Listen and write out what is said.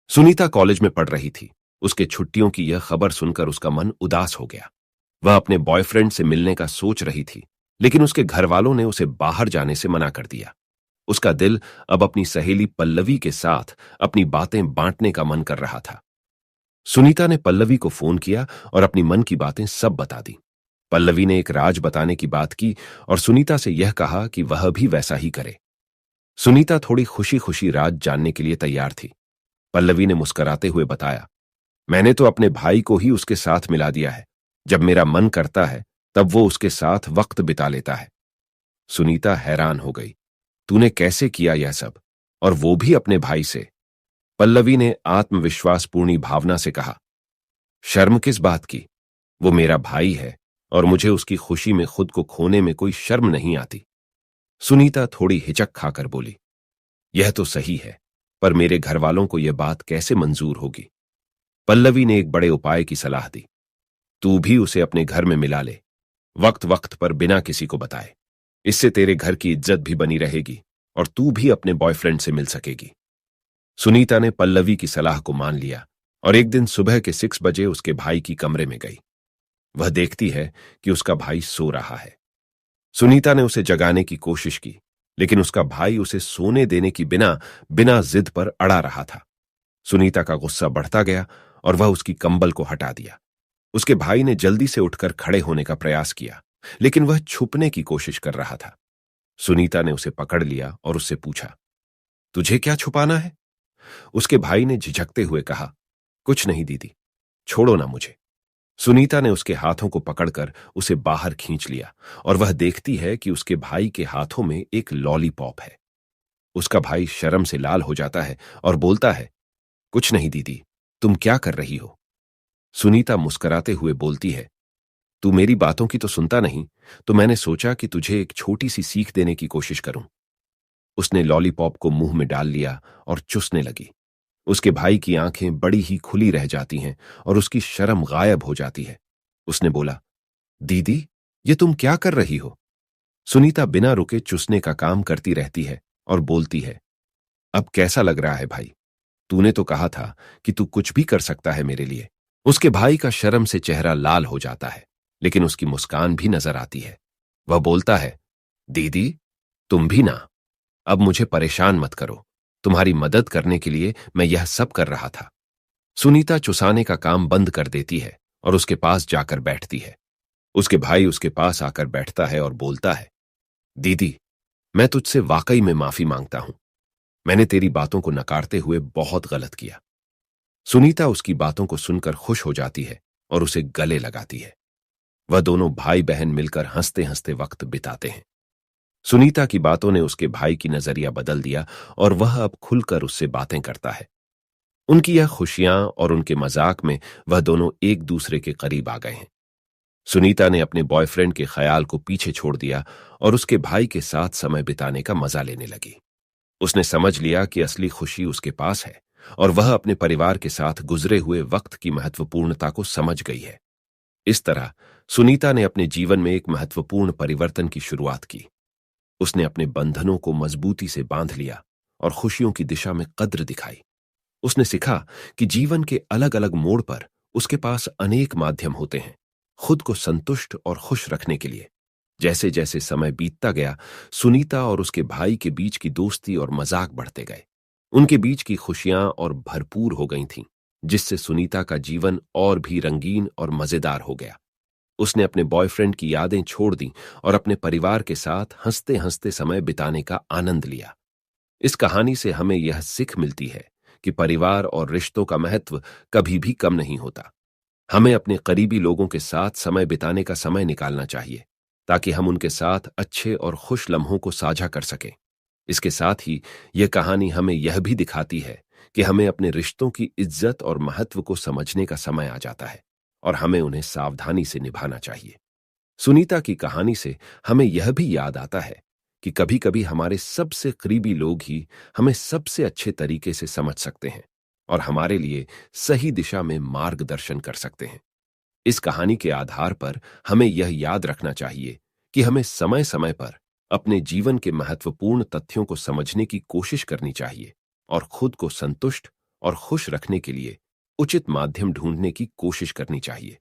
Sunita college में पढ़ रही थी। उसके छुट्टियों की यह खबर सुनकर उसका मन उदास हो गया। वह अपने बॉयफ्रेंड से मिलने का सोच रही थी, लेकिन उसके घर वालों ने उसे बाहर जाने से मना कर दिया। उसका दिल अब अपनी सहेली पल्लवी के साथ अपनी बातें बांटने का मन कर रहा था। सुनीता ने पल्लवी को फोन किया और अपनी मन की बातें सब बता दी। पल्लवी ने एक राज बताने की बात की और सुनीता से यह कहा कि वह भी वैसा ही करे। सुनीता थोड़ी खुशी खुशी राज जानने के लिए तैयार थी। पल्लवी ने मुस्कुराते हुए बताया, मैंने तो अपने भाई को ही उसके साथ मिला दिया है। जब मेरा मन करता है तब वो उसके साथ वक्त बिता लेता है। सुनीता हैरान हो गई, तूने कैसे किया यह सब, और वो भी अपने भाई से? पल्लवी ने आत्मविश्वासपूर्ण भावना से कहा, शर्म किस बात की? वो मेरा भाई है और मुझे उसकी खुशी में खुद को खोने में कोई शर्म नहीं आती। सुनीता थोड़ी हिचक खाकर बोली, यह तो सही है, पर मेरे घर वालों को यह बात कैसे मंजूर होगी? पल्लवी ने एक बड़े उपाय की सलाह दी, तू भी उसे अपने घर में मिला ले, वक्त वक्त पर बिना किसी को बताए। इससे तेरे घर की इज्जत भी बनी रहेगी और तू भी अपने बॉयफ्रेंड से मिल सकेगी। सुनीता ने पल्लवी की सलाह को मान लिया और एक दिन सुबह के 6 बजे उसके भाई की कमरे में गई। वह देखती है कि उसका भाई सो रहा है। सुनीता ने उसे जगाने की कोशिश की, लेकिन उसका भाई उसे सोने देने की बिना बिना जिद पर अड़ा रहा था। सुनीता का गुस्सा बढ़ता गया और वह उसकी कंबल को हटा दिया। उसके भाई ने जल्दी से उठकर खड़े होने का प्रयास किया, लेकिन वह छुपने की कोशिश कर रहा था। सुनीता ने उसे पकड़ लिया और उससे पूछा, तुझे क्या छुपाना है? उसके भाई ने झिझकते हुए कहा, कुछ नहीं दीदी, छोड़ो ना मुझे। सुनीता ने उसके हाथों को पकड़कर उसे बाहर खींच लिया और वह देखती है कि उसके भाई के हाथों में एक लॉलीपॉप है। उसका भाई शर्म से लाल हो जाता है और बोलता है, कुछ नहीं दीदी, तुम क्या कर रही हो? सुनीता मुस्कुराते हुए बोलती है, तू मेरी बातों की तो सुनता नहीं, तो मैंने सोचा कि तुझे एक छोटी सी सीख देने की कोशिश करूं। उसने लॉलीपॉप को मुंह में डाल लिया और चूसने लगी। उसके भाई की आंखें बड़ी ही खुली रह जाती हैं और उसकी शर्म गायब हो जाती है। उसने बोला, दीदी, ये तुम क्या कर रही हो? सुनीता बिना रुके चूसने का काम करती रहती है और बोलती है, अब कैसा लग रहा है भाई? तूने तो कहा था कि तू कुछ भी कर सकता है मेरे लिए। उसके भाई का शर्म से चेहरा लाल हो जाता है, लेकिन उसकी मुस्कान भी नजर आती है। वह बोलता है, दीदी, तुम भी ना। अब मुझे परेशान मत करो, तुम्हारी मदद करने के लिए मैं यह सब कर रहा था। सुनीता चुसाने का काम बंद कर देती है और उसके पास जाकर बैठती है। उसके भाई उसके पास आकर बैठता है और बोलता है, दीदी, मैं तुझसे वाकई में माफी मांगता हूं। मैंने तेरी बातों को नकारते हुए बहुत गलत किया। सुनीता उसकी बातों को सुनकर खुश हो जाती है और उसे गले लगाती है। वह दोनों भाई बहन मिलकर हंसते हंसते वक्त बिताते हैं। सुनीता की बातों ने उसके भाई की नजरिया बदल दिया और वह अब खुलकर उससे बातें करता है। उनकी यह खुशियां और उनके मजाक में वह दोनों एक दूसरे के करीब आ गए हैं। सुनीता ने अपने बॉयफ्रेंड के ख्याल को पीछे छोड़ दिया और उसके भाई के साथ समय बिताने का मजा लेने लगी। उसने समझ लिया कि असली खुशी उसके पास है और वह अपने परिवार के साथ गुजरे हुए वक्त की महत्वपूर्णता को समझ गई है। इस तरह सुनीता ने अपने जीवन में एक महत्वपूर्ण परिवर्तन की शुरुआत की। उसने अपने बंधनों को मजबूती से बांध लिया और खुशियों की दिशा में कद्र दिखाई। उसने सीखा कि जीवन के अलग अलग मोड़ पर उसके पास अनेक माध्यम होते हैं खुद को संतुष्ट और खुश रखने के लिए। जैसे जैसे समय बीतता गया, सुनीता और उसके भाई के बीच की दोस्ती और मजाक बढ़ते गए। उनके बीच की खुशियां और भरपूर हो गई थीं, जिससे सुनीता का जीवन और भी रंगीन और मजेदार हो गया। उसने अपने बॉयफ्रेंड की यादें छोड़ दी और अपने परिवार के साथ हंसते हंसते समय बिताने का आनंद लिया। इस कहानी से हमें यह सीख मिलती है कि परिवार और रिश्तों का महत्व कभी भी कम नहीं होता। हमें अपने करीबी लोगों के साथ समय बिताने का समय निकालना चाहिए, ताकि हम उनके साथ अच्छे और खुश लम्हों को साझा कर सकें। इसके साथ ही यह कहानी हमें यह भी दिखाती है कि हमें अपने रिश्तों की इज्जत और महत्व को समझने का समय आ जाता है और हमें उन्हें सावधानी से निभाना चाहिए। सुनीता की कहानी से हमें यह भी याद आता है कि कभी कभी हमारे सबसे करीबी लोग ही हमें सबसे अच्छे तरीके से समझ सकते हैं और हमारे लिए सही दिशा में मार्गदर्शन कर सकते हैं। इस कहानी के आधार पर हमें यह याद रखना चाहिए कि हमें समय समय पर अपने जीवन के महत्वपूर्ण तथ्यों को समझने की कोशिश करनी चाहिए और खुद को संतुष्ट और खुश रखने के लिए उचित माध्यम ढूंढने की कोशिश करनी चाहिए।